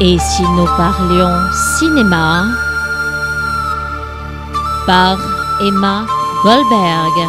Et si nous parlions cinéma par Emma Goldberg.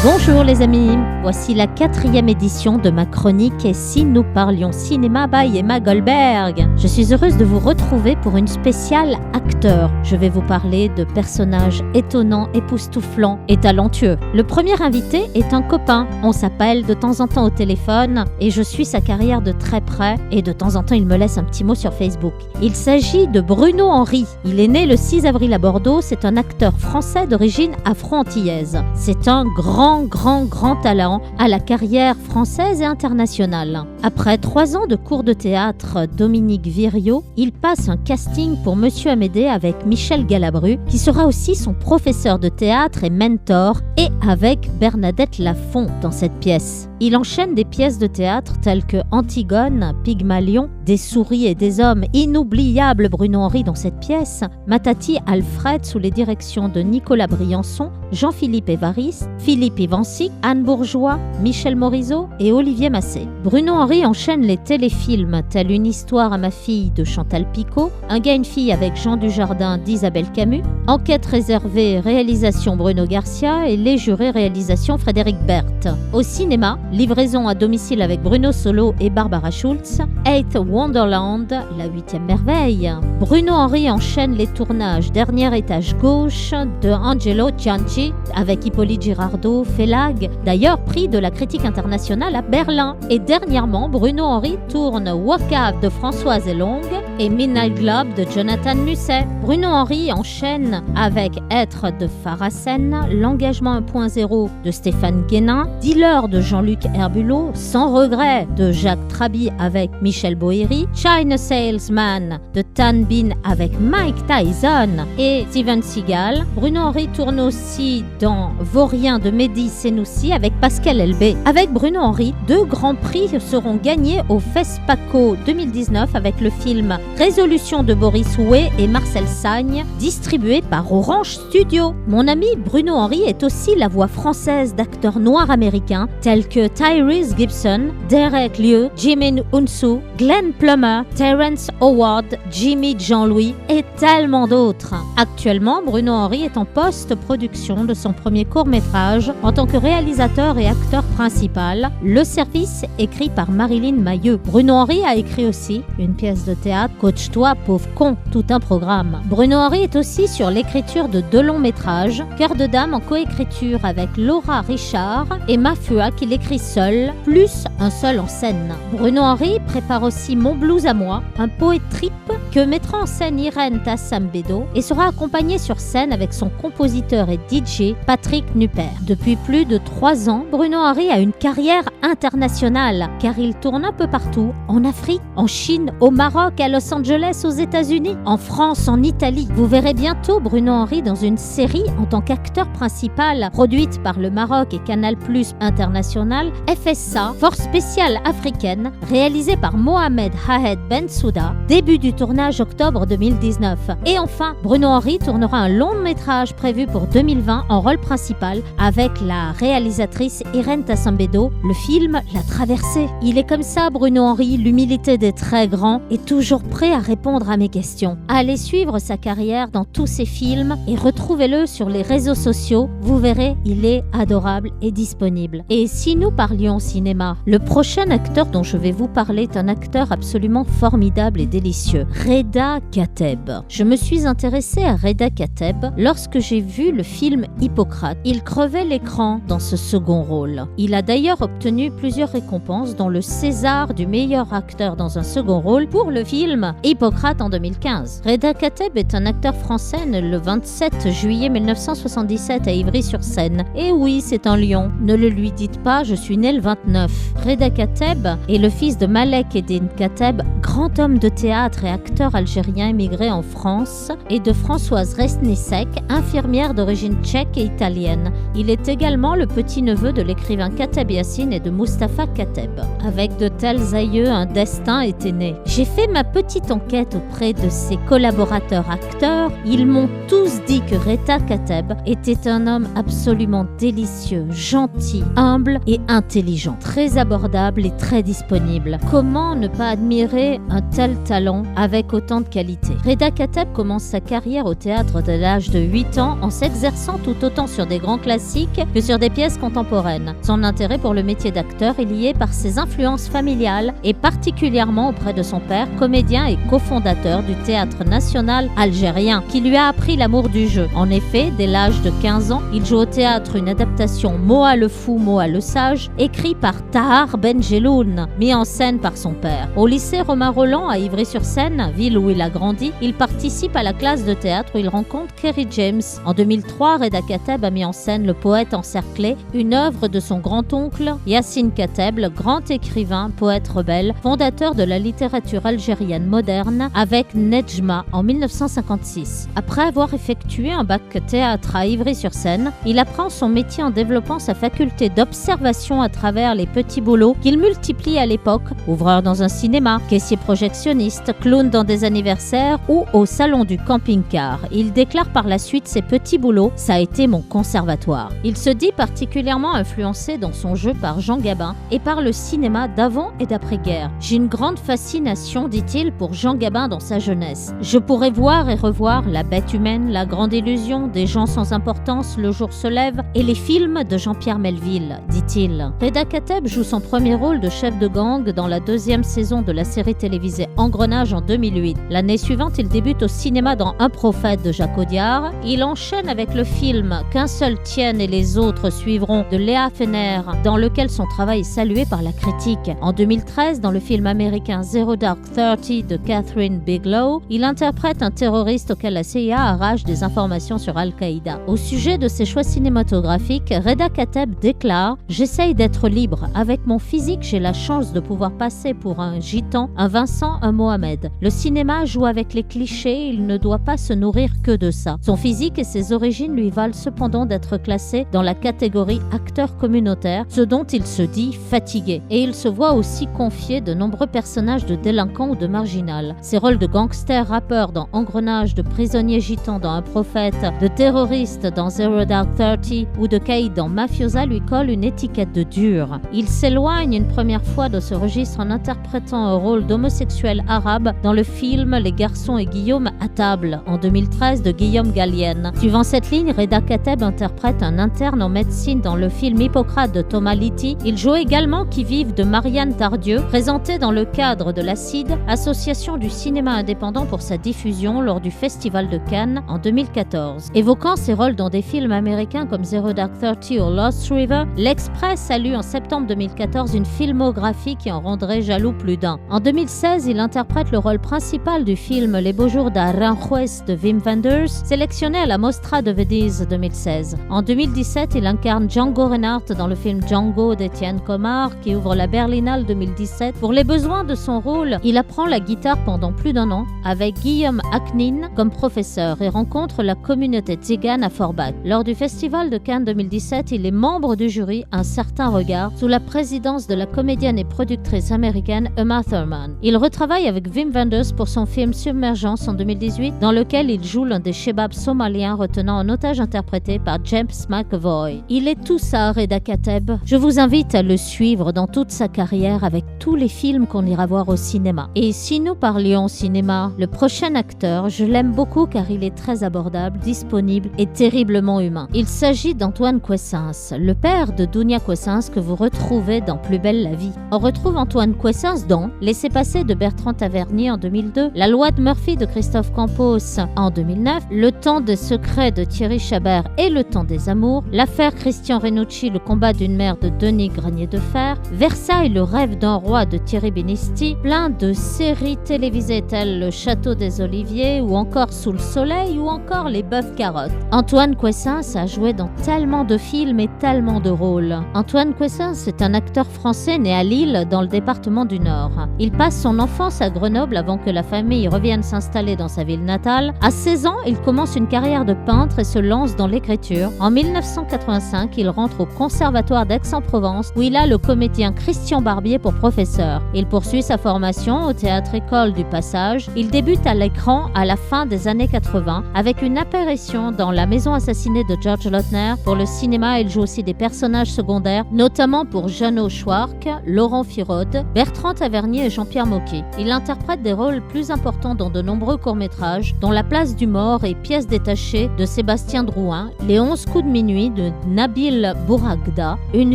Bonjour les amis, voici la 4e édition de ma chronique Et si nous parlions cinéma by Emma Goldberg. Je suis heureuse de vous retrouver pour une spéciale acteur. Je vais vous parler de personnages étonnants, époustouflants et talentueux. Le premier invité est un copain. On s'appelle de temps en temps au téléphone et je suis sa carrière de très près et de temps en temps il me laisse un petit mot sur Facebook. Il s'agit de Bruno Henry. Il est né le 6 avril à Bordeaux. C'est un acteur français d'origine afro-antillaise. C'est un grand talent à la carrière française et internationale. Après 3 ans de cours de théâtre Dominique Viriot, il passe un casting pour Monsieur Amédée avec Michel Galabru, qui sera aussi son professeur de théâtre et mentor, et avec Bernadette Lafont dans cette pièce. Il enchaîne des pièces de théâtre telles que Antigone, Pygmalion, Des souris et des hommes, inoubliable Bruno Henry dans cette pièce, Matati Alfred sous les directions de Nicolas Briançon, Jean-Philippe Évariste, Philippe Ivancy, Anne Bourgeois, Michel Morizot et Olivier Massé. Bruno Henry enchaîne les téléfilms tels Une histoire à ma fille de Chantal Picot, Un gars une fille avec Jean Dujardin d'Isabelle Camus, Enquête réservée réalisation Bruno Garcia et Les jurés réalisation Frédéric Berthe. Au cinéma, Livraison à domicile avec Bruno Solo et Barbara Schultz, Eighth Wonderland, la 8e merveille. Bruno Henry enchaîne les tournages Dernier étage gauche de Angelo Cianci avec Hippolyte Girardot, Félag, d'ailleurs prix de la critique internationale à Berlin. Et dernièrement, Bruno Henry tourne Waka de Françoise Elong et Midnight Globe de Jonathan Musset. Bruno Henry enchaîne avec Être de Farassen, L'engagement 1.0 de Stéphane Guénin, Dealer de Jean-Luc Herbulot, Sans regret de Jacques Traby avec Michel Bohéry, China Salesman de Tan Bin avec Mike Tyson et Steven Seagal. Bruno Henry tourne aussi dans Vaurien de Mehdi Senoussi avec Pascal Elbé. Avec Bruno Henry, 2 grands prix seront gagnés au FESPACO 2019 avec le film Résolution de Boris Houet et Marcel Sagne, distribué par Orange Studio. Mon ami Bruno Henry est aussi la voix française d'acteurs noirs américains tels que Tyrese Gibson, Derek Liu, Jimin Unsu, Glenn Plummer, Terrence Howard, Jimmy Jean-Louis et tellement d'autres. Actuellement, Bruno Henry est en post-production de son premier court-métrage en tant que réalisateur et acteur principal, Le Service, écrit par Marilyn Mailleux. Bruno Henry a écrit aussi une pièce de théâtre, Coach-toi, pauvre con, tout un programme. Bruno Henry est aussi sur l'écriture de 2 longs métrages, Cœur de dame en coécriture avec Laura Richard et Mafua qu'il écrit seul, plus un seul en scène. Bruno Henry prépare aussi Mon blues à moi, un poet trip que mettra en scène Irène Tassambedo et sera accompagné sur scène avec son compositeur et DJ Patrick Nuper. Depuis plus de 3 ans, Bruno Henry a une carrière internationale car il tourne un peu partout, en Afrique, en Chine, au Maroc, à Los Angeles, aux États-Unis, en France, en Italie. Vous verrez bientôt Bruno Henry dans une série en tant qu'acteur principal produite par le Maroc et Canal+ International, FSA, Force spéciale africaine, réalisée par Mohamed Hahed Bensouda, début du tournage octobre 2019. Et enfin, Bruno Henry tournera un long métrage prévu pour 2020 en rôle principal avec la réalisatrice Irène Tassambedo, le film La Traversée. Il est comme ça Bruno Henry, l'humilité des très grands et toujours prêt à répondre à mes questions. Allez suivre sa carrière dans tous ses films et retrouvez-le sur les réseaux sociaux. Vous verrez, il est adorable et disponible. Et si nous parlions cinéma, le prochain acteur dont je vais vous parler est un acteur absolument formidable et délicieux, Reda Kateb. Je me suis intéressée à Reda Kateb lorsque j'ai vu le film Hippocrate. Il crevait l'écran dans ce second rôle. Il a d'ailleurs obtenu plusieurs récompenses dont le César du meilleur acteur dans un second rôle pour le film film Hippocrate en 2015. Reda Kateb est un acteur français né le 27 juillet 1977 à Ivry-sur-Seine. Et oui, c'est un lion. Ne le lui dites pas, je suis né le 29. Reda Kateb est le fils de Malek Eddin Kateb, grand homme de théâtre et acteur algérien émigré en France, et de Françoise Resnicek, infirmière d'origine tchèque et italienne. Il est également le petit-neveu de l'écrivain Kateb Yassine et de Mustapha Kateb. Avec de tels aïeux, un destin était né. J'ai fait ma petite enquête auprès de ses collaborateurs acteurs. Ils m'ont tous dit que Reda Kateb était un homme absolument délicieux, gentil, humble et intelligent, très abordable et très disponible. Comment ne pas admirer un tel talent avec autant de qualité? Reda Kateb commence sa carrière au théâtre dès l'âge de 8 ans en s'exerçant tout autant sur des grands classiques que sur des pièces contemporaines. Son intérêt pour le métier d'acteur est lié par ses influences familiales et particulièrement auprès de son père, comédien et cofondateur du Théâtre national algérien, qui lui a appris l'amour du jeu. En effet, dès l'âge de 15 ans, il joue au théâtre une adaptation Moa le fou, Moa le sage, écrit par Tahar Benjeloun, mis en scène par son père. Au lycée Romain Rolland à Ivry-sur-Seine, ville où il a grandi, il participe à la classe de théâtre où il rencontre Kerry James. En 2003, Reda Kateb a mis en scène Le Poète encerclé, une œuvre de son grand-oncle Yassine Kateb, le grand écrivain, poète rebelle, fondateur de la littérature algérienne moderne, avec Nedjma en 1956. Après avoir effectué un bac théâtre à Ivry-sur-Seine, il apprend son métier en développant sa faculté d'observation à travers les petits boulots qu'il multiplie à l'époque, ouvreur dans un cinéma, caissier projectionniste, clown dans des anniversaires ou au salon du camping-car. Il déclare par la suite ses petits boulots, ça a été mon conservatoire. Il se dit particulièrement influencé dans son jeu par Jean Gabin et par le cinéma d'avant et d'après-guerre. J'ai une grande fascination, dit-il, pour Jean Gabin dans sa jeunesse. Je pourrais voir et revoir La Bête humaine, La Grande Illusion, Des gens sans importance, Le jour se lève et les films de Jean-Pierre Melville, dit-il. Reda Kateb joue son premier rôle de chef de gang dans la deuxième saison de la série télévisée Engrenage en 2008. L'année suivante, il débute au cinéma dans Un prophète de Jacques Audiard. Il enchaîne avec le film Qu'un seul tienne et les autres suivront de Léa Fener, dans lequel son travail est salué par la critique. En 2013, dans le film américain Zero Dark Thirty de Catherine Bigelow, il interprète un terroriste auquel la CIA arrache des informations sur Al-Qaïda. Au sujet de ses choix cinématographiques, Reda Kateb déclare « J'essaye d'être libre. Avec mon physique, j'ai la chance de pouvoir passer pour un gitan, un Vincent, un Mohamed. Le cinéma joue avec les clichés, il ne doit pas se nourrir que de ça. Son physique et ses origines lui valent cependant d'être classé dans la catégorie acteur communautaire, ce dont il se dit fatigué. Et il se voit aussi confier de nombreux personnages de délinquants ou de marginal. Ses rôles de gangster rappeur dans Engrenage, de prisonnier gitan dans Un prophète, de terroriste dans Zero Dark Thirty ou de caïd dans Mafiosa lui collent une étiquette de dur. Il s'éloigne une première fois de ce registre en interprétant un rôle d'homosexuel arabe dans le film Les garçons et Guillaume à table en 2013 de Guillaume Gallienne. Suivant cette ligne, Reda Kateb interprète un interne en médecine dans le film Hippocrate de Thomas Litti. Il joue également Qui vive de Marianne Tardieu, présenté dans le cadre de l'ACID, association du cinéma indépendant pour sa diffusion lors du Festival de Cannes en 2014. Évoquant ses rôles dans des films américains comme Zero Dark Thirty ou Lost River, l'Express salue en septembre 2014 une filmographie qui en rendrait jaloux plus d'un. En 2016, il interprète le rôle principal du film Les beaux jours d'Aranjuez de Wim Wenders, sélectionné à la Mostra de Venise 2016. En 2017, il incarne Django Reinhardt dans le film Django d'Étienne Comard qui ouvre la Berlinale 2017. Pour les besoins de son rôle, il apprend la guitare pendant plus d'un an avec Guillaume Aknin comme professeur et rencontre la communauté tzigane à Forbach. Lors du Festival de Cannes 2017, il est membre du jury Un certain regard sous la présidence de la comédienne et productrice américaine Uma Thurman. Il retravaille avec Wim Wenders pour son film Submergence en 2018 dans lequel il joue l'un des chebabs somaliens retenant en otage interprété par James McAvoy. Il est tout ça, Reda Kateb. Je vous invite à le suivre dans toute sa carrière avec tous les films qu'on ira voir au cinéma. Et si nous parlions cinéma, le prochain acteur, je l'aime beaucoup car il est très abordable, disponible et terriblement humain. Il s'agit d'Antoine Cuessens, le père de Dounia Cuessens que vous retrouvez dans Plus belle la vie. On retrouve Antoine Cuessens dans Laissez-passer de Bertrand Tavernier en 2002, La loi de Murphy de Christophe Campos en 2009, Le temps des secrets de Thierry Chabert et Le temps des amours, L'affaire Christian Renucci, Le combat d'une mère de Denis Grenier de Fer, Versailles, Le rêve d'un roi de Thierry Benisti, plein de séries séries télévisées telles Le Château des Oliviers ou encore Sous le soleil ou encore Les Bœufs Carottes. Antoine Cuessens a joué dans tellement de films et tellement de rôles. Antoine Cuessens est un acteur français né à Lille dans le département du Nord. Il passe son enfance à Grenoble avant que la famille revienne s'installer dans sa ville natale. À 16 ans, il commence une carrière de peintre et se lance dans l'écriture. En 1985, il rentre au Conservatoire d'Aix-en-Provence où il a le comédien Christian Barbier pour professeur. Il poursuit sa formation au Théâtre-École du Passage. Il débute à l'écran à la fin des années 80 avec une apparition dans La Maison assassinée de George Lautner. Pour le cinéma, il joue aussi des personnages secondaires, notamment pour Jeannot Schwark, Laurent Firode, Bertrand Tavernier et Jean-Pierre Mocky. Il interprète des rôles plus importants dans de nombreux courts-métrages, dont La Place du Mort et Pièces détachées de Sébastien Drouin, Les 11 coups de minuit de Nabil Bouragda, Une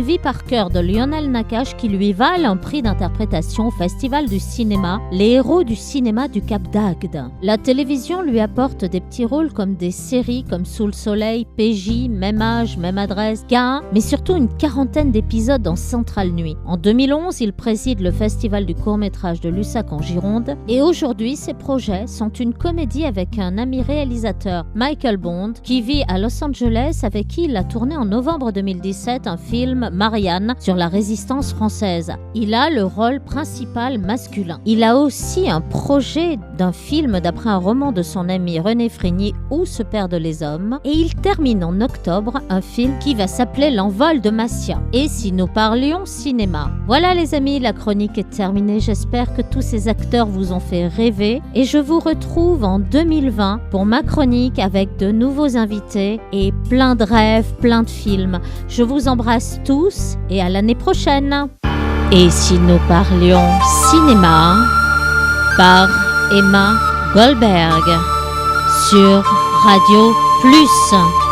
vie par cœur de Lionel Nakache qui lui valent un prix d'interprétation au Festival du cinéma Les héros du cinéma du Cap d'Agde. La télévision lui apporte des petits rôles comme des séries comme Sous le soleil, PJ, Même âge, même adresse, K1, mais surtout une quarantaine d'épisodes en Centrale Nuit. En 2011, il préside le Festival du court-métrage de Lussac en Gironde et aujourd'hui, ses projets sont une comédie avec un ami réalisateur, Michael Bond, qui vit à Los Angeles, avec qui il a tourné en novembre 2017 un film, Marianne, sur la résistance française. Il a le rôle principal masculin. Il a aussi un projet d'un film d'après un roman de son ami René Frigny, Où se perdent les hommes, et il termine en octobre un film qui va s'appeler L'envol de Massia. Et si nous parlions cinéma? Voilà les amis, la chronique est terminée. J'espère que tous ces acteurs vous ont fait rêver et je vous retrouve en 2020 pour ma chronique avec de nouveaux invités et plein de rêves, plein de films. Je vous embrasse tous et à l'année prochaine. Et si nous parlions cinéma par Emma Goldberg sur Radio Plus.